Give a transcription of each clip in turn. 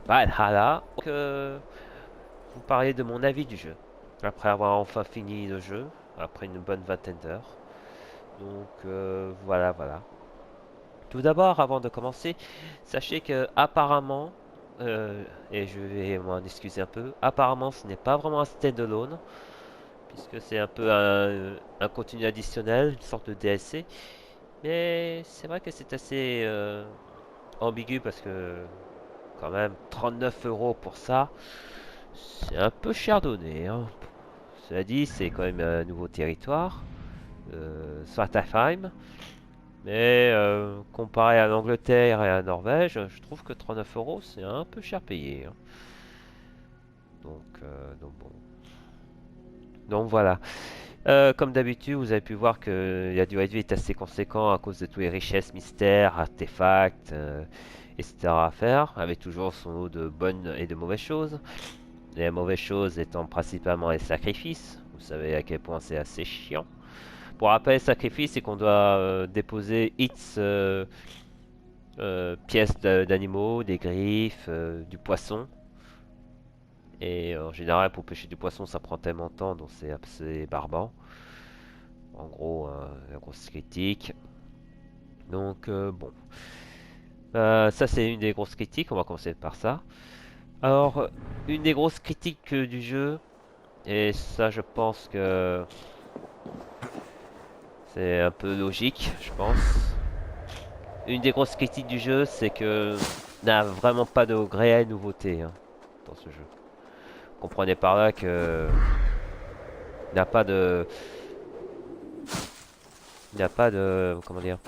Valhalla. Donc, vous parlez de mon avis du jeu. Après avoir enfin fini le jeu, après une bonne vingtaine d'heures. Donc voilà. Tout d'abord, avant de commencer, sachez que apparemment, et je vais m'en excuser un peu, apparemment ce n'est pas vraiment un standalone, puisque c'est un peu un contenu additionnel, une sorte de DLC. Mais c'est vrai que c'est assez ambigu parce que quand même 39 euros pour ça, c'est un peu cher donné, hein. Cela dit, c'est quand même un nouveau territoire, Svartalfheim. Mais comparé à l'Angleterre et à la Norvège, je trouve que 39 euros c'est un peu cher payé, hein. Donc bon. Donc voilà. Comme d'habitude, vous avez pu voir que la durée de vie est assez conséquent à cause de tous les richesses, mystères, artefacts, etc. à faire, avec toujours son lot de bonnes et de mauvaises choses. Les mauvaises choses étant principalement les sacrifices. Vous savez à quel point c'est assez chiant. Pour rappel, les sacrifices, c'est qu'on doit déposer X pièces d'animaux, des griffes, du poisson. Et en général, pour pêcher du poisson, ça prend tellement de temps, donc c'est assez barbant. En gros, la grosse critique. Donc bon. Ça, c'est une des grosses critiques. On va commencer par ça. Alors, une des grosses critiques du jeu, et ça, je pense que c'est un peu logique, je pense. Une des grosses critiques du jeu, c'est que n'a vraiment pas de réelle nouveauté, hein, dans ce jeu. Comprenez par là que n'a pas de, il n'y a pas de, comment dire,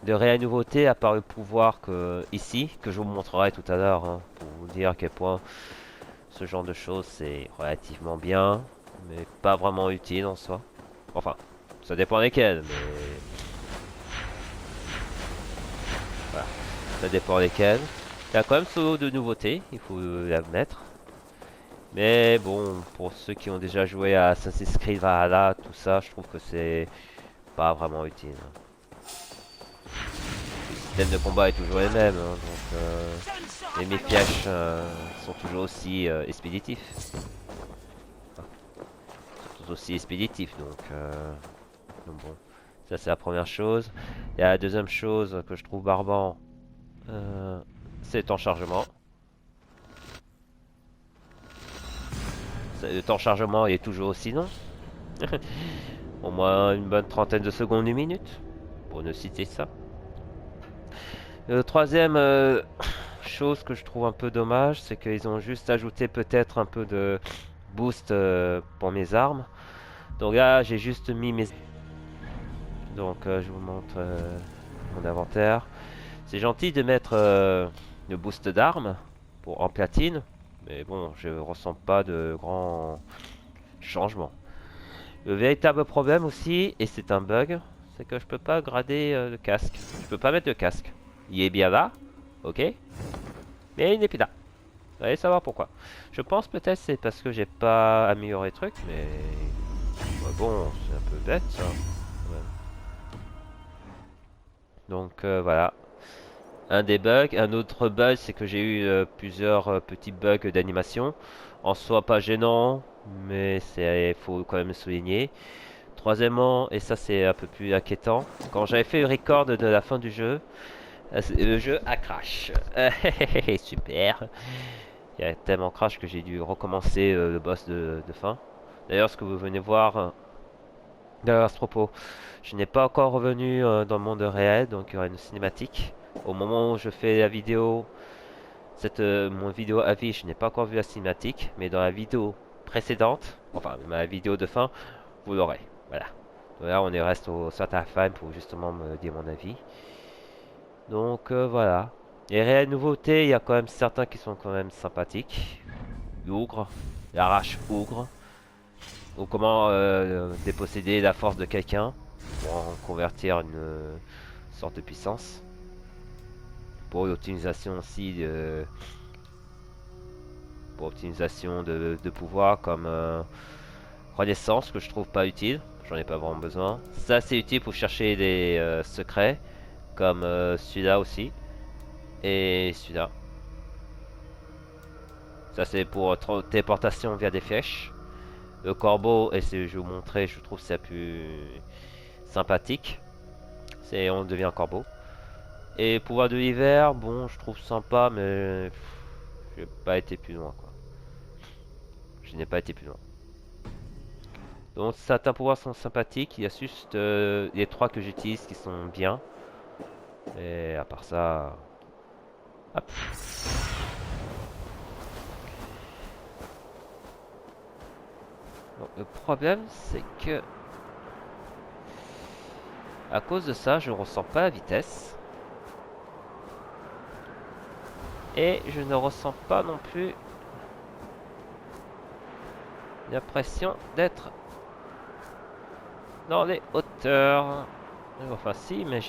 de réelle nouveauté à part le pouvoir que ici, que je vous montrerai tout à l'heure, hein, pour vous dire à quel point ce genre de choses c'est relativement bien, mais pas vraiment utile en soi. Enfin, ça dépend desquels, mais voilà, ça dépend desquels. Il y a quand même ce lot de nouveautés, il faut l'admettre. Mais bon, pour ceux qui ont déjà joué à Assassin's Creed Valhalla, tout ça, je trouve que c'est pas vraiment utile. Le système de combat est toujours le même, hein, donc les méfiages sont toujours aussi expéditifs. Enfin, sont tous aussi expéditifs, donc bon, ça c'est la première chose. Et la deuxième chose que je trouve barbant, euh, c'est le temps de chargement. Le temps de chargement est toujours aussi long, au moins une bonne trentaine de secondes, une minute, pour ne citer ça. Troisième chose que je trouve un peu dommage, c'est qu'ils ont juste ajouté peut-être un peu de boost pour mes armes. Donc là, j'ai juste mis mes... Donc je vous montre mon inventaire. C'est gentil de mettre le boost d'armes en platine, mais bon, je ressens pas de grands changements. Le véritable problème aussi, et c'est un bug, c'est que je peux pas grader le casque. Je peux pas mettre de casque. Il est bien là, ok, mais il n'est plus là. Vous allez savoir pourquoi. Je pense peut-être c'est parce que j'ai pas amélioré le truc, mais ouais, bon, c'est un peu bête ça. Ouais. Donc voilà. Un des bugs. Un autre bug, c'est que j'ai eu plusieurs petits bugs d'animation. En soi pas gênant, mais c'est faut quand même le souligner. Troisièmement, et ça c'est un peu plus inquiétant, quand j'avais fait le record de la fin du jeu, le jeu a crash. Super. Il y a tellement crash que j'ai dû recommencer le boss de fin. D'ailleurs, ce que vous venez voir, d'ailleurs à ce propos, je n'ai pas encore revenu dans le monde réel, donc il y aura une cinématique. Au moment où je fais la vidéo, mon vidéo avis, je n'ai pas encore vu la cinématique, mais dans la vidéo précédente, enfin ma vidéo de fin, vous l'aurez. Voilà. Là, on est reste au Starterfan pour justement me dire mon avis. Donc voilà. Les réelles nouveautés, il y a quand même certains qui sont quand même sympathiques. L'ougre, l'arrache ougre, ou comment déposséder la force de quelqu'un pour en convertir une sorte de puissance. Pour l'optimisation aussi pour optimisation de pouvoir comme renaissance que je trouve pas utile, j'en ai pas vraiment besoin. Ça c'est utile pour chercher des secrets comme celui-là aussi et celui-là. Ça c'est pour téléportation via des flèches. Le corbeau, et je vais vous montrer, je trouve c'est plus sympathique. C'est on devient un corbeau. Et pouvoir de l'hiver, bon, je trouve sympa, mais j'ai pas été plus loin, quoi. Je n'ai pas été plus loin. Donc certains pouvoirs sont sympathiques, il y a juste les trois que j'utilise qui sont bien. Et à part ça... Hop. Donc, le problème c'est que... À cause de ça, je ne ressens pas la vitesse. Et je ne ressens pas non plus l'impression d'être dans les hauteurs. Enfin si, mais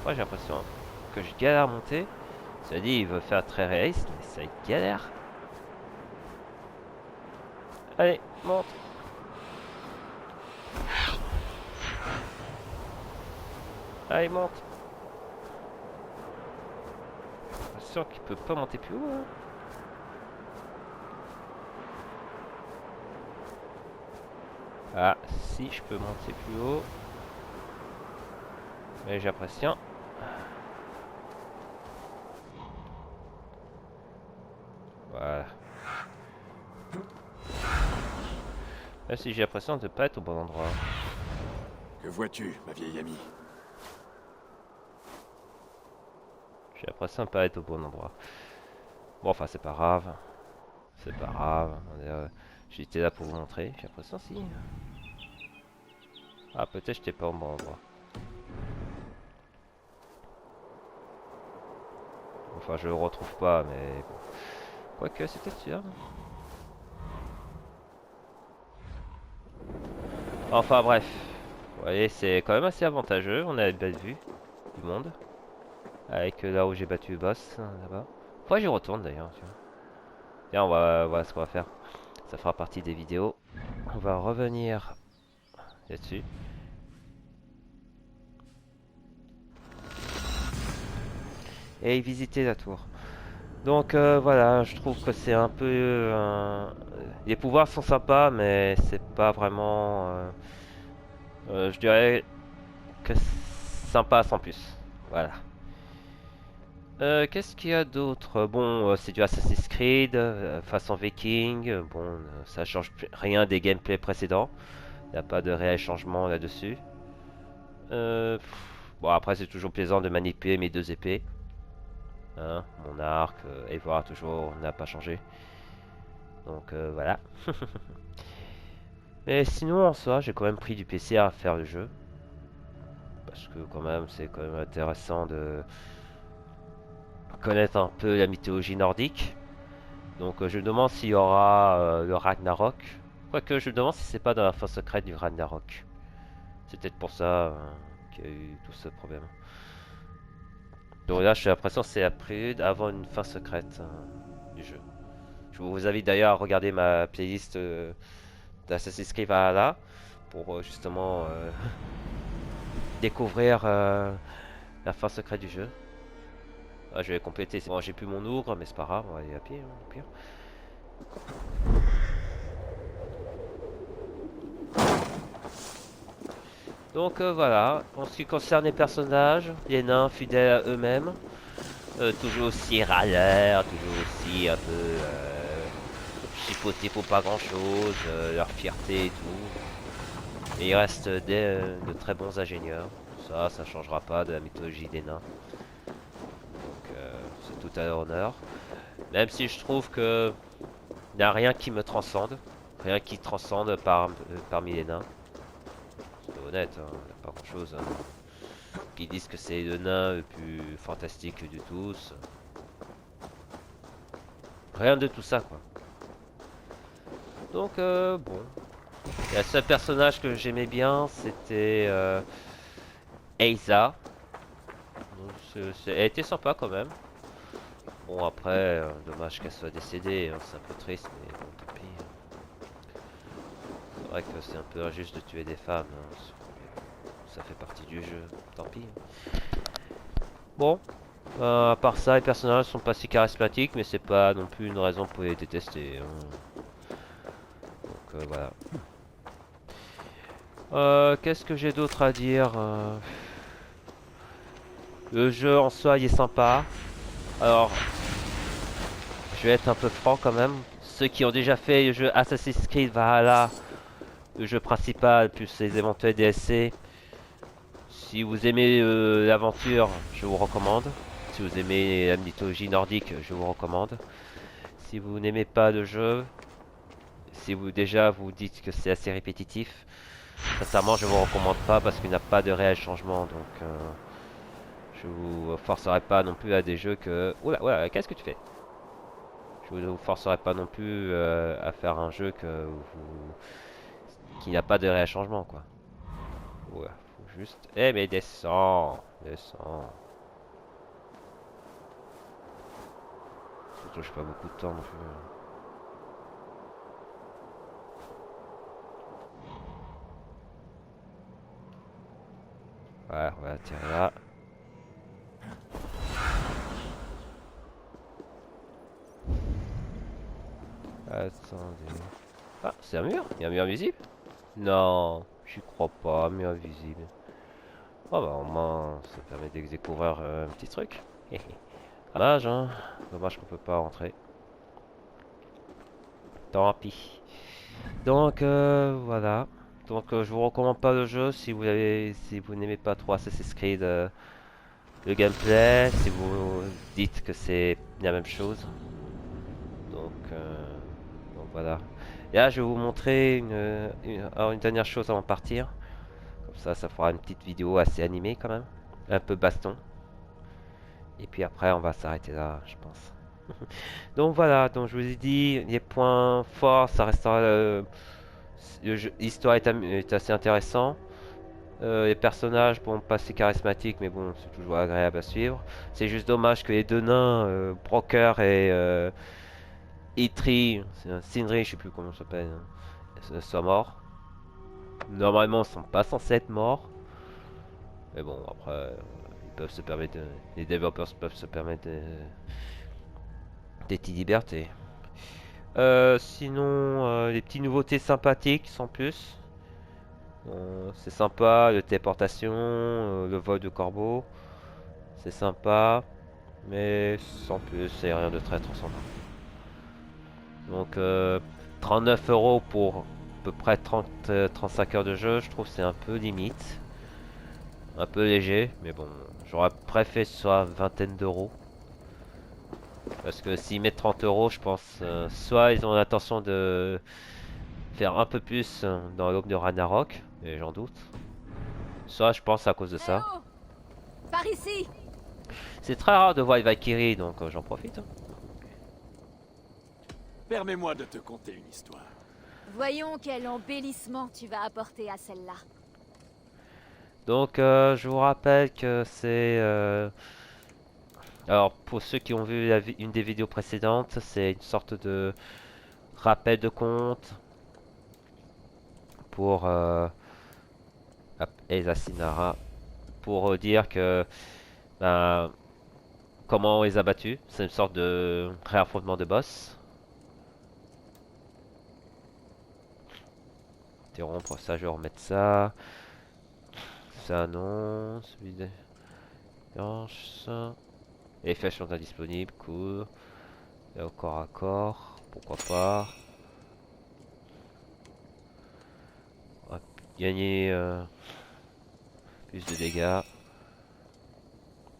moi j'ai l'impression que je galère à monter. Ça dit, il veut faire très réaliste, mais ça galère. Allez, monte. Allez, monte. Je suis sûr qu'il peut pas monter plus haut. Hein. Ah, si je peux monter plus haut. Mais j'ai l'impression. Voilà. Là, si j'ai l'impression de ne pas être au bon endroit. Que vois-tu, ma vieille amie? J'ai l'impression de ne pas être au bon endroit. Bon, enfin, c'est pas grave. C'est pas grave. J'étais là pour vous montrer. J'ai l'impression si. Ah, peut-être j'étais pas au bon endroit. Enfin, je le retrouve pas, mais bon. Quoique, c'était sûr. Enfin, bref. Vous voyez, c'est quand même assez avantageux. On a une belle vue du monde. Avec là où j'ai battu le boss, là-bas. Pourquoi j'y retourne d'ailleurs. Tiens, on va voir ce qu'on va faire. Ça fera partie des vidéos. On va revenir là-dessus. Et visiter la tour. Donc voilà, je trouve que c'est un peu... les pouvoirs sont sympas, mais c'est pas vraiment... je dirais que sympa sans plus. Voilà. Qu'est-ce qu'il y a d'autre? Bon, c'est du Assassin's Creed, façon Viking. Bon, ça change rien des gameplays précédents. Il n'y a pas de réel changement là-dessus. Bon, après, c'est toujours plaisant de manipuler mes deux épées. Hein, mon arc, et voir toujours n'a pas changé. Donc voilà. Mais sinon, en soi, j'ai quand même pris du PC à faire le jeu. Parce que quand même, c'est quand même intéressant de connaître un peu la mythologie nordique. Donc je me demande s'il y aura le Ragnarok. Quoique je me demande si c'est pas dans la fin secrète du Ragnarok. C'est peut-être pour ça qu'il y a eu tout ce problème. Donc là, j'ai l'impression que c'est la prélude avant une fin secrète du jeu. Je vous invite d'ailleurs à regarder ma playlist d'Assassin's Creed Valhalla pour justement découvrir la fin secrète du jeu. Ah, je vais compléter. Bon, j'ai plus mon ouvre, mais c'est pas grave, on va aller à pied, hein, au pire. Donc voilà, en ce qui concerne les personnages, les nains fidèles à eux-mêmes, toujours aussi râleurs, toujours aussi un peu chipotés pour pas grand-chose, leur fierté et tout. Et ils restent de très bons ingénieurs. Ça changera pas de la mythologie des nains. Donc c'est tout à leur honneur. Même si je trouve que il n'y a rien qui me transcende, rien qui transcende parmi les nains. C'est honnête, hein, il n'y a pas grand-chose. Hein. Qui disent que c'est le nain le plus fantastique de tous. Rien de tout ça, quoi. Donc bon. Et le seul personnage que j'aimais bien, c'était Eiza. Elle était sympa quand même. Bon après, dommage qu'elle soit décédée, hein, c'est un peu triste, mais bon tant pis. C'est vrai que c'est un peu injuste de tuer des femmes, hein. Ça fait partie du jeu, tant pis. Bon, À part ça, les personnages sont pas si charismatiques, mais c'est pas non plus une raison pour les détester, hein. Donc voilà. Qu'est-ce que j'ai d'autre à dire? Le jeu en soi il est sympa. Alors, je vais être un peu franc quand même. Ceux qui ont déjà fait le jeu Assassin's Creed Valhalla, le jeu principal, plus les éventuels DLC, si vous aimez l'aventure, je vous recommande. Si vous aimez la mythologie nordique, je vous recommande. Si vous n'aimez pas le jeu, si vous déjà vous dites que c'est assez répétitif, sincèrement je vous recommande pas parce qu'il n'y a pas de réel changement. Donc je vous forcerai pas non plus à des jeux que... Oula, oula, qu'est-ce que tu fais? Je vous forcerai pas non plus à faire un jeu que vous... qui n'a pas de réel changement quoi. Ouais, faut juste... Eh mais descends, descends. Surtout j'ai pas beaucoup de temps non plus. Voilà, on va atterrir là. Attendez. Ah, c'est un mur? Il y a un mur visible? Non, j'y crois pas, mur visible. Oh bah au moins, ça permet de découvrir un petit truc. Dommage, hein. Dommage qu'on peut pas rentrer. Tant pis. Donc voilà. Donc je vous recommande pas le jeu si vous n'aimez pas trop Assassin's Creed le gameplay, si vous dites que c'est la même chose. Donc, donc voilà. Et là je vais vous montrer alors, une dernière chose avant de partir. Comme ça fera une petite vidéo assez animée quand même. Un peu baston. Et puis après on va s'arrêter là, je pense. Donc voilà, donc je vous ai dit, les points forts, ça restera... l'histoire est assez intéressant. Les personnages, bon, pas si charismatiques, mais bon, c'est toujours agréable à suivre. C'est juste dommage que les deux nains, Broker et Eitri, Sindri, je sais plus comment ça s'appelle, soient morts. Normalement, ils sont pas censés être morts. Mais bon, après, ils peuvent se permettre les développeurs peuvent se permettre des petites libertés. Sinon, les petites nouveautés sympathiques sans plus. C'est sympa, le téléportation, le vol de corbeau. C'est sympa, mais sans plus, c'est rien de très transcendant. Donc 39 euros pour à peu près 35 heures de jeu, je trouve que c'est un peu limite. Un peu léger, mais bon, j'aurais préféré que ce soit une vingtaine d'euros. Parce que s'ils mettent 30 euros, je pense, soit ils ont l'intention de faire un peu plus dans l'aube de Ragnarok, et j'en doute. Soit je pense à cause de Eh ça. oh! Par ici! C'est très rare de voir les Valkyries, donc j'en profite, hein. Permets-moi de te conter une histoire. Voyons quel embellissement tu vas apporter à celle-là. Donc je vous rappelle que c'est... alors pour ceux qui ont vu une des vidéos précédentes, c'est une sorte de rappel de compte pour Elsa Sinara. Pour dire que... ben, comment on les a battus. C'est une sorte de réaffrontement de boss. Interrompre ça, je vais remettre ça. Ça non, celui de... ça. Les flèches sont indisponibles, cool. Et au corps à corps, pourquoi pas. On va gagner plus de dégâts.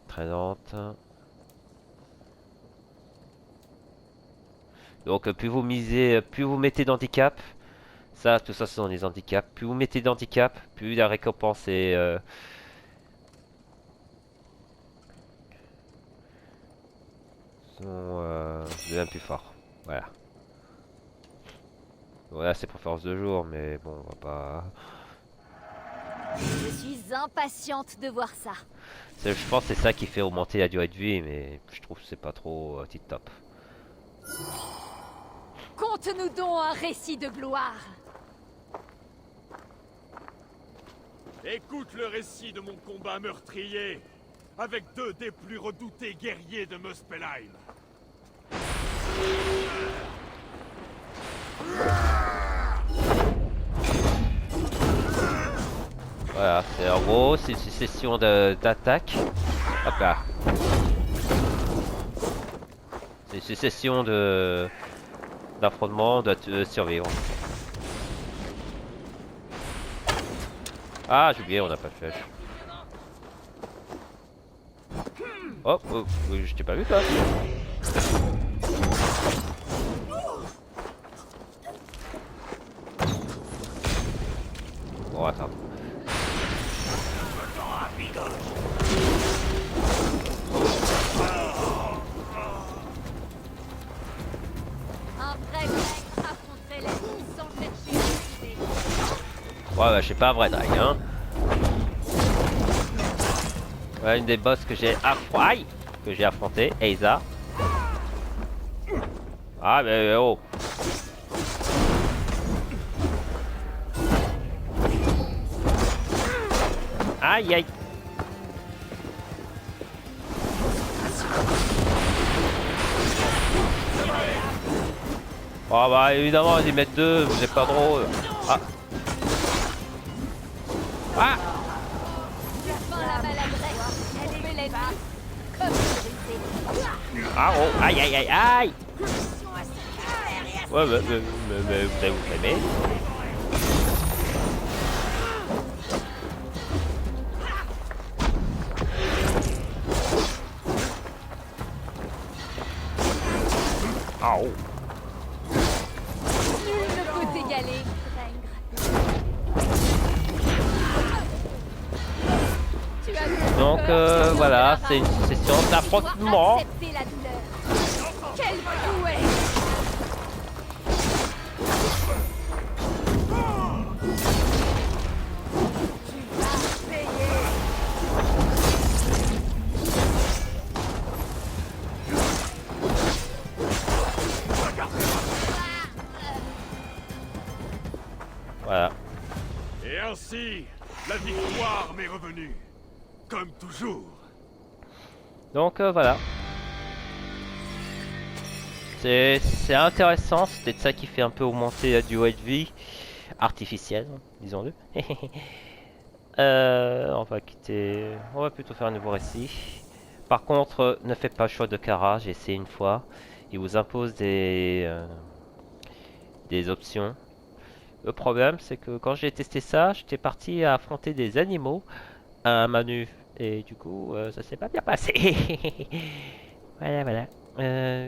Traînante. Donc plus vous misez, plus vous mettez d'handicap. Ça, tout ça, ce sont les handicaps. Plus vous mettez d'handicap, plus la récompense est... devient plus fort. Voilà. Voilà, c'est pour force de jour, mais bon, on va pas... Je suis impatiente de voir ça. Je pense que c'est ça qui fait augmenter la durée de vie, mais je trouve que c'est pas trop tip top. Conte-nous donc un récit de gloire. Écoute le récit de mon combat meurtrier. avec 2 des plus redoutés guerriers de Muspelheim. Voilà, c'est en gros, c'est une succession d'attaques. Hop là. C'est une succession d'affrontements, de survivre. Ah, j'ai oublié, on n'a pas de flèche. Oh, oh, je t'ai pas vu toi. Bon, attends. Un vrai mec affronterait l'ennemi sans chercher à l'utiliser. Ouais, bah, je sais pas, vrai drag, hein. Ouais, une des boss que j'ai affronté, Eiza. Ah, mais oh. Aïe aïe. Oh bah évidemment ils mettent 2, vous êtes pas drôle. Ah. Ah. Fin la maladresse, elle met les barres comme brisée. Ah oh. Aïe aïe aïe aïe. Ouais mais vous allez vous calmer. Ah oh. Nul ne peut t'égaler, tu as Donc peur, voilà, tu c'est une session d'affrontement. accepter la douleur. Quel fouet! Tu vas payer. Voilà. Et ainsi, la victoire m'est revenue. Comme toujours. Donc voilà. C'est intéressant, c'est peut-être ça qui fait un peu augmenter la durée de vie artificielle, disons-le. On va plutôt faire un nouveau récit. Par contre, ne faites pas le choix de Kara, j'ai essayé une fois. Il vous impose des options. Le problème, c'est que quand j'ai testé ça, j'étais parti à affronter des animaux à Manu. Et du coup, ça s'est pas bien passé. Voilà, voilà.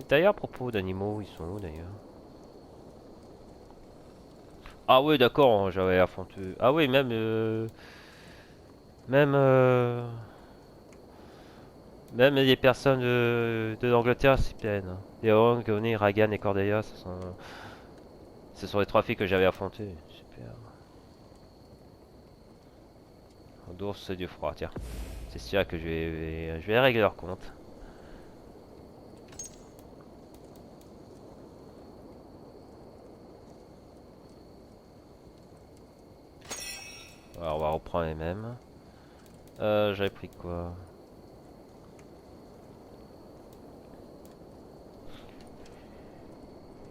D'ailleurs, à propos d'animaux, ils sont où d'ailleurs? Ah oui, d'accord, j'avais affronté... Ah oui, même... Même... Même les personnes de l'Angleterre s'y plaignent. Léon, Goni, Ragan et Cordelia, ce sont les 3 filles que j'avais affrontées. Super. D'ours, c'est du froid, tiens. C'est sûr que je vais régler leur compte. Alors, on va reprendre les mêmes. J'avais pris quoi?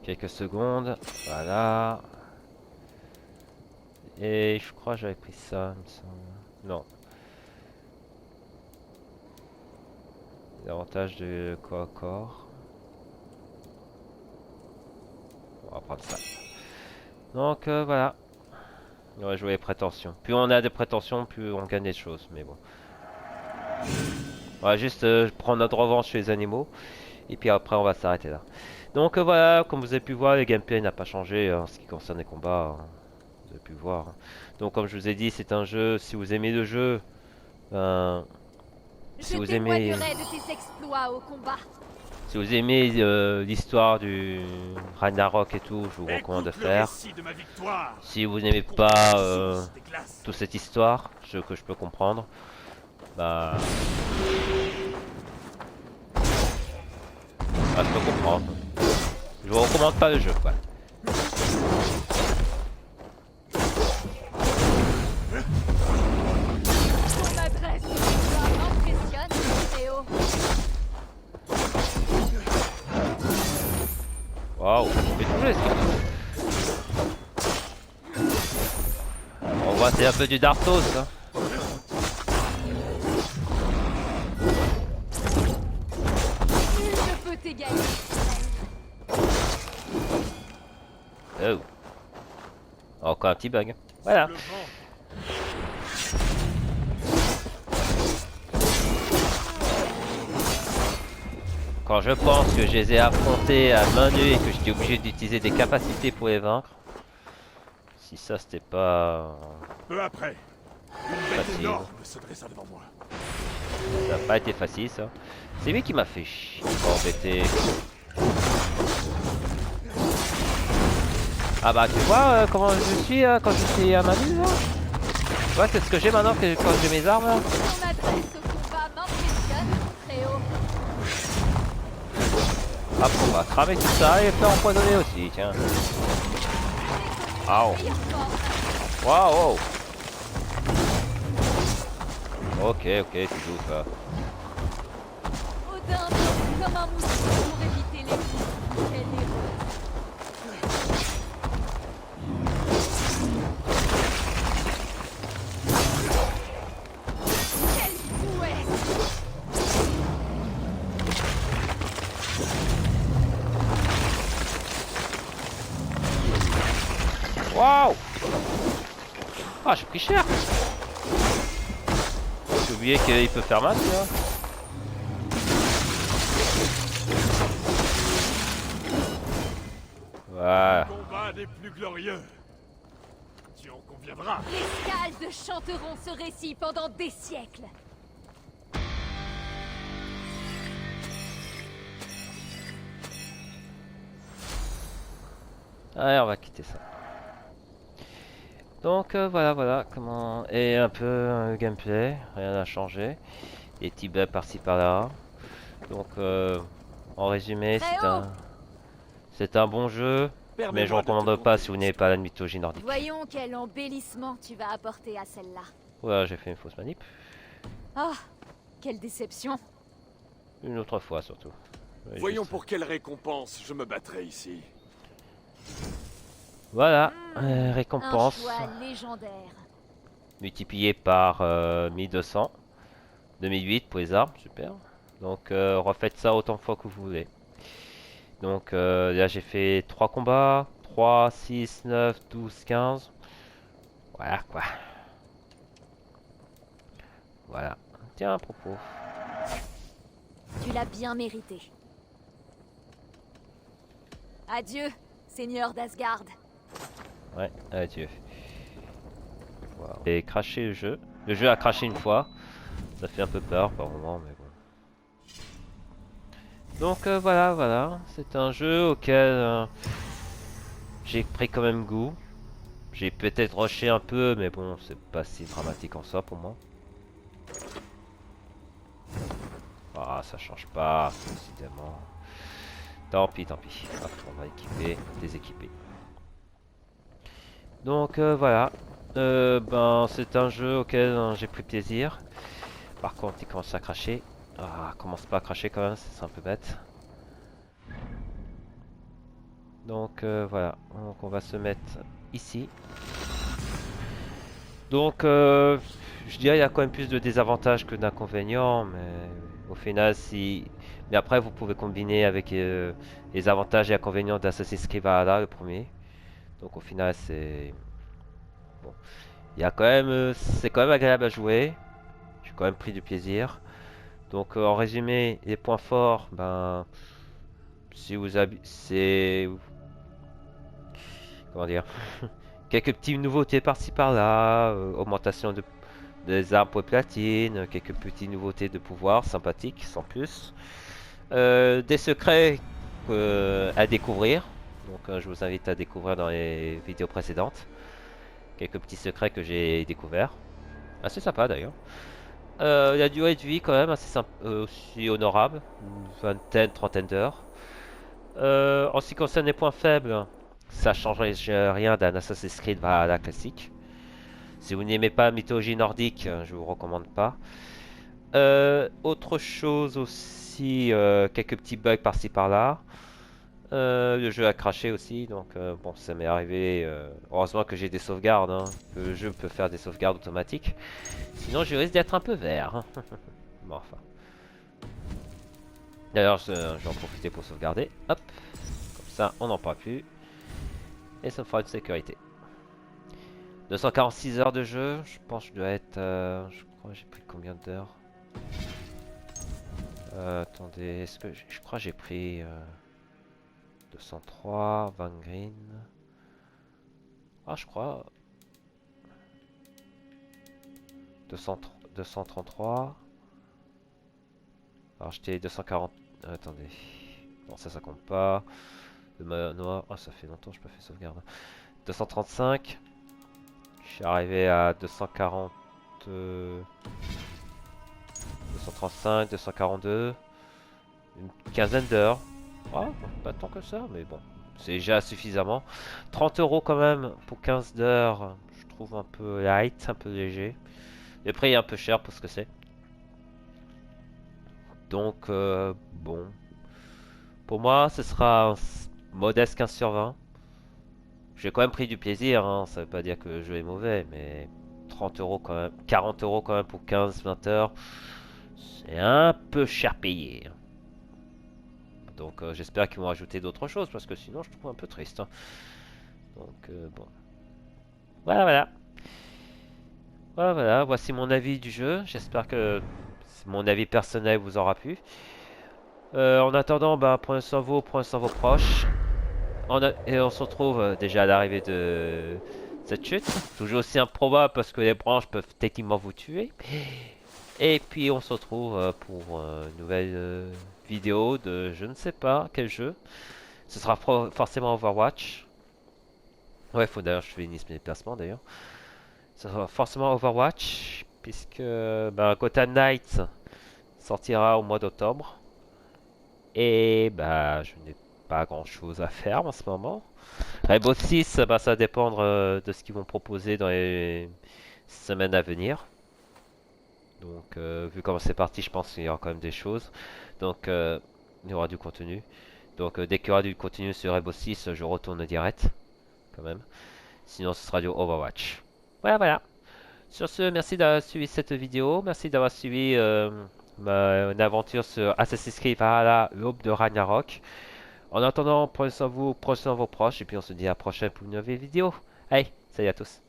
Quelques secondes. Voilà. Et je crois que j'avais pris ça, il me semble. Non. L'avantage de corps à corps. On va prendre ça. Donc voilà. On va jouer les prétentions. Plus on a des prétentions, plus on gagne des choses. Mais bon. On va juste prendre notre revanche chez les animaux. Et puis après on va s'arrêter là. Donc voilà, comme vous avez pu voir, le gameplay n'a pas changé en ce qui concerne les combats. Vous avez pu voir. Donc comme je vous ai dit, c'est un jeu, si vous aimez le jeu, si vous aimez... de tes exploits au combat. Si vous aimez l'histoire du Ragnarok et tout, je vous recommande de Écoute le faire. récit de ma victoire. Si vous n'aimez pas toute cette histoire, ce que je peux comprendre, bah je peux comprendre. Je vous recommande pas le jeu, quoi. Ton adresse m'impressionne. Waouh, on fait tout l'esquive. On voit c'est un peu du Dark Souls hein. Nul ne peut t'égaler. Oh. Encore un petit bug. Voilà. Le vent. Quand je pense que je les ai affrontés à main nue et que j'étais obligé d'utiliser des capacités pour les vaincre. Si ça c'était pas Peu après, une bête facile. énorme se dressa devant moi. Ça n'a pas été facile ça. C'est lui qui m'a fait chier. Embêté. Ah bah tu vois comment je suis quand je suis à ma ville là. Tu vois c'est ce que j'ai maintenant que quand j'ai mes armes là. Ton adresse au combat m'impressionne, Tréo. Hop on va cramer tout ça et faire empoisonner aussi tiens. Waouh. Meilleure forme. Waouh. Ok tu joues ça. Odin danse comme un moustique pour éviter les coups. Quel héros. Quel fouet. Waouh. Ah j'ai pris cher. J'ai oublié qu'il peut faire mal tu vois. Voilà. Combat des plus glorieux. Tu en conviendras. Les Scaldes chanteront ce récit pendant des siècles. Allez, on va quitter ça. Donc voilà comment et un peu gameplay, rien n'a changé. Des petits bugs par-ci par-là. Donc en résumé, c'est un bon jeu, mais je recommande pas si vous n'avez pas la mythologie nordique. Voyons quel embellissement tu vas apporter à celle-là. Voilà, j'ai fait une fausse manip. Ah, quelle déception. Une autre fois surtout. Voyons Juste- pour quelle récompense je me battrai ici. Voilà, Un récompense choix légendaire. multiplié par 1200. 2008 pour les armes, super. Donc refaites ça autant de fois que vous voulez. Donc là j'ai fait 3 combats, 3, 6, 9, 12, 15. Voilà quoi. Voilà. Tiens à propos. Tu l'as bien mérité. Adieu, seigneur d'Asgard. Ouais, adieu. Wow. Et craché le jeu. Le jeu a craché une fois. Ça fait un peu peur par moment, mais bon. Donc voilà. C'est un jeu auquel j'ai pris quand même goût. J'ai peut-être rushé un peu, mais bon, c'est pas si dramatique en soi pour moi. Ah, ça change pas, décidément. Tant pis. Hop, on va équiper, déséquiper. Donc voilà. Ben, c'est un jeu auquel j'ai pris plaisir. Par contre, il commence à cracher. Ah, commence pas à cracher quand même, c'est un peu bête. Donc voilà. Donc on va se mettre ici. Donc je dirais il y a quand même plus de désavantages que d'inconvénients, mais au final si. Mais après vous pouvez combiner avec les avantages et inconvénients d'Assassin's Creed Valhalla, le premier. Donc au final c'est bon. Il y a quand même, c'est quand même agréable à jouer. J'ai quand même pris du plaisir. Donc en résumé, les points forts, ben si vous c'est comment dire, quelques petites nouveautés par-ci par-là, augmentation des armes pour platine, quelques petites nouveautés de pouvoir sympathiques, sans plus. Des secrets à découvrir. Donc je vous invite à découvrir dans les vidéos précédentes. Quelques petits secrets que j'ai découverts. Assez sympa d'ailleurs. La durée de vie quand même assez aussi honorable. Une vingtaine, trentaine d'heures. En ce qui concerne les points faibles, ça changerait rien d'un Assassin's Creed Valhalla classique. Si vous n'aimez pas la mythologie nordique, je vous recommande pas. Autre chose aussi, quelques petits bugs par-ci par-là. Le jeu a craché aussi, donc bon, ça m'est arrivé. Heureusement que j'ai des sauvegardes, hein, que le jeu peut faire des sauvegardes automatiques. Sinon, je risque d'être un peu vert, hein. Bon, enfin. D'ailleurs, je vais en profiter pour sauvegarder. Hop, comme ça, on n'en parle plus. Et ça me fera une sécurité. 246 heures de jeu, je pense que je dois être... je crois que j'ai pris combien d'heures? Attendez, est-ce que... Je crois que j'ai pris... 203, Van Green... Ah, je crois... 233... Alors j'étais 240... attendez... Non, ça compte pas. Le manoir... Ah, ça fait longtemps que je n'ai pas fait sauvegarde. 235... Je suis arrivé à 240... 235, 242... Une quinzaine d'heures. Ah, pas tant que ça, mais bon. C'est déjà suffisamment. 30 € quand même pour 15 heures. Je trouve un peu light, un peu léger. Le prix est un peu cher pour ce que c'est. Donc, bon. Pour moi, ce sera un modeste 15 sur 20. J'ai quand même pris du plaisir, hein. Ça veut pas dire que le jeu est mauvais, mais 30 € quand même. 40 € quand même pour 15-20 heures. C'est un peu cher payé. Donc j'espère qu'ils vont rajouter d'autres choses parce que sinon je trouve un peu triste, hein. Donc bon. Voilà, voilà. Voilà, voilà. Voici mon avis du jeu. J'espère que mon avis personnel vous aura plu. En attendant, bah, prenez soin de vos proches. Et on se retrouve déjà à l'arrivée de cette chute. Toujours aussi improbable parce que les branches peuvent techniquement vous tuer. Et puis on se retrouve pour une nouvelle vidéo de je ne sais pas quel jeu. Ce sera forcément Overwatch. Ouais, faut d'ailleurs que je finisse mes déplacements d'ailleurs. Ce sera forcément Overwatch, puisque bah, Gotham Knights sortira au mois d'octobre. Et bah, je n'ai pas grand chose à faire en ce moment. Rainbow Six, bah, ça va dépendre de ce qu'ils vont proposer dans les semaines à venir. Donc, vu comment c'est parti, je pense qu'il y aura quand même des choses. Donc, il y aura du contenu. Donc, dès qu'il y aura du contenu sur Rainbow Six, je retourne direct. Quand même. Sinon, ce sera du Overwatch. Voilà, voilà. Sur ce, merci d'avoir suivi cette vidéo. Merci d'avoir suivi ma aventure sur Assassin's Creed Valhalla, l'aube de Ragnarok. En attendant, prenez soin de vous, prenez soin de vos proches. Et puis, on se dit à la prochaine pour une nouvelle vidéo. Allez, salut à tous.